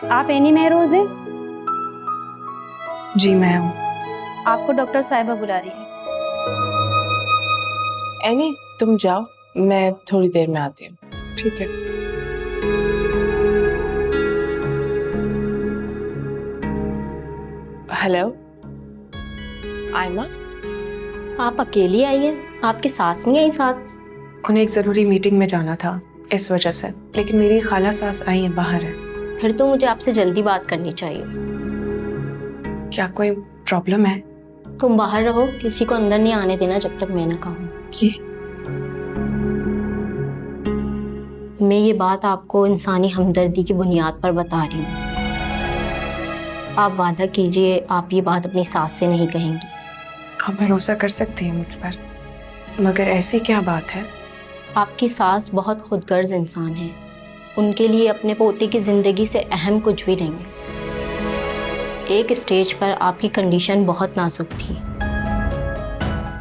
आप एनी महरोज हैं? जी मैं हूँ। आपको डॉक्टर साहिबा बुला रही है। एनी तुम जाओ, मैं थोड़ी देर में आती हूँ। ठीक है। हेलो आयमा, आप अकेली आई हैं? आपकी सास नहीं आई साथ? उन्हें एक ज़रूरी मीटिंग में जाना था इस वजह से, लेकिन मेरी खाला सास आई है, बाहर है। फिर तो मुझे आपसे जल्दी बात करनी चाहिए। क्या कोई प्रॉब्लम है? तुम बाहर रहो, किसी को अंदर नहीं आने देना जब तक मैं ना कहूँ। जी। मैं ये बात आपको इंसानी हमदर्दी की बुनियाद पर बता रही हूँ। आप वादा कीजिए आप ये बात अपनी सास से नहीं कहेंगी। आप भरोसा कर सकते हैं मुझ पर, मगर ऐसी क्या बात है? आपकी सास बहुत खुदगर्ज इंसान है। उनके लिए अपने पोते की ज़िंदगी से अहम कुछ भी नहीं है। एक स्टेज पर आपकी कंडीशन बहुत नाजुक थी।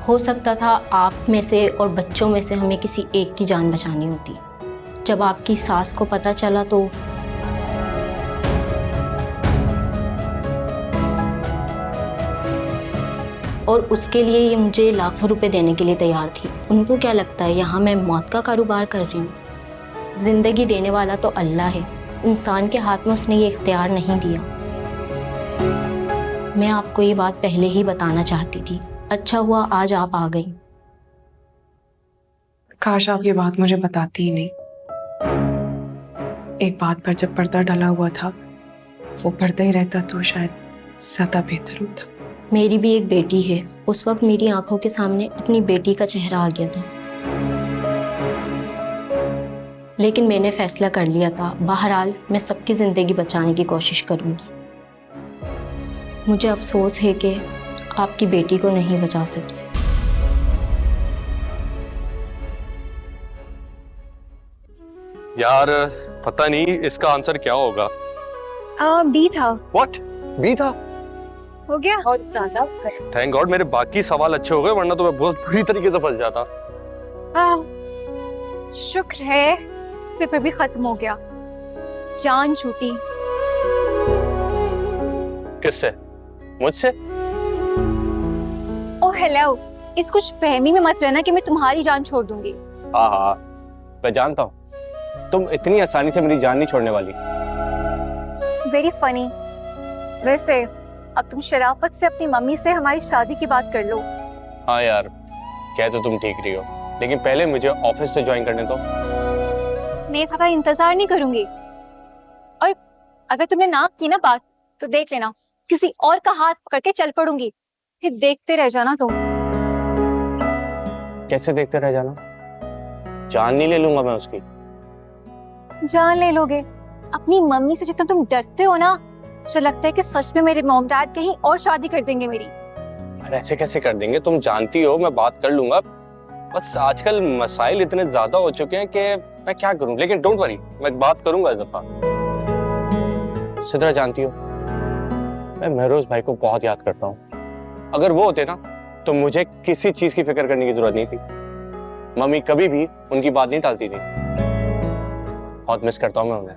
हो सकता था आप में से और बच्चों में से हमें किसी एक की जान बचानी होती। जब आपकी सास को पता चला तो और उसके लिए ये मुझे लाखों रुपए देने के लिए तैयार थी। उनको क्या लगता है यहाँ मैं मौत का कारोबार कर रही हूँ? जिंदगी देने वाला तो अल्लाह है, इंसान के हाथ में उसने ये इख्तियार नहीं दिया। मैं आपको ये बात पहले ही बताना चाहती थी। अच्छा हुआ आज आप आ गई। काश आप ये बात मुझे बताती ही नहीं। एक बात पर जब पर्दा डला हुआ था, वो पर्दा ही रहता तो शायद ज्यादा बेहतर होता। मेरी भी एक बेटी है। उस वक्त मेरी आंखों के सामने अपनी बेटी का चेहरा आ गया था, लेकिन मैंने फैसला कर लिया था बहरहाल मैं सबकी ज़िंदगी बचाने की कोशिश करूंगी। मुझे अफसोस है कि आपकी बेटी को नहीं बचा सकी। यार पता नहीं इसका आंसर क्या होगा। बी था। व्हाट? बी था? हो गया? बहुत ज्यादा। थैंक गॉड मेरे बाकी सवाल अच्छे हो गए, वरना तो मैं बहुत बुरी तरीके से फंस जाता। शुक्र है पेपर भी खत्म हो गया। जान छूटी। किससे? मुझसे? ओह हेलो, इस कुछ फहमी में मत रहना कि मैं तुम्हारी जान छोड़ दूंगी। हाँ हाँ मैं जानता हूँ, तुम इतनी आसानी से मेरी जान नहीं छोड़ने वाली। Very funny. वैसे अब तुम शराफत से अपनी मम्मी से हमारी शादी की बात कर लो। हाँ यार कह तो तुम ठीक रही हो, लेकिन पहले मुझे ऑफिस से ज्वाइन करने दो। मैं ज्यादा इंतजार नहीं करूंगी, और अगर तुमने ना की ना बात तो देख लेना किसी और का हाथ पकड़ के चल पड़ूंगी। फिर देखते रह जाना तुम। कैसे देखते रह जाना? जान नहीं ले लूंगा मैं उसकी। जान ले लोगे? अपनी मम्मी से जितना तुम डरते हो ना, मुझे लगता है कि सच में मेरे मॉम डैड कहीं और शादी कर देंगे मेरी। अरे ऐसे कैसे कर देंगे? तुम जानती हो मैं बात कर लूंगा, बस आजकल मसाइल इतने ज्यादा हो चुके हैं कि मैं क्या करूं। लेकिन डोंट वरी, मैं बात करूंगा इस दफा। सिद्रा जानती हो मैं महरोज भाई को बहुत याद करता हूँ। अगर वो होते ना तो मुझे किसी चीज की फिक्र करने की जरूरत नहीं थी। मम्मी कभी भी उनकी बात नहीं टालती थी। बहुत मिस करता हूँ मैं उन्हें।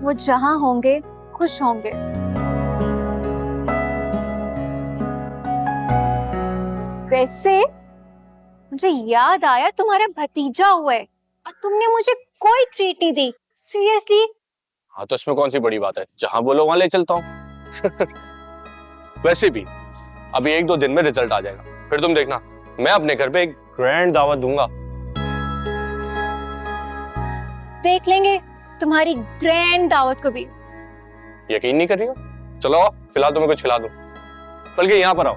वो जहां होंगे खुश होंगे। वैसे मुझे याद आया तुम्हारा भतीजा हुआ है और तुमने मुझे कोई ट्रीट नहीं दी। सीरियसली? हाँ तो इसमें कौन सी बड़ी बात है, जहां बोलो वहां ले चलता हूँ। वैसे भी अभी 1-2 दिन में रिजल्ट आ जाएगा, फिर तुम देखना मैं अपने घर पे एक ग्रैंड दावत दूंगा। देख लेंगे तुम्हारी ग्रैंड दावत को भी। यकीन नहीं कर रही हो? चलो आओ, फिलहाल तुम्हें कुछ खिला दूं। बल्कि यहाँ पर आओ,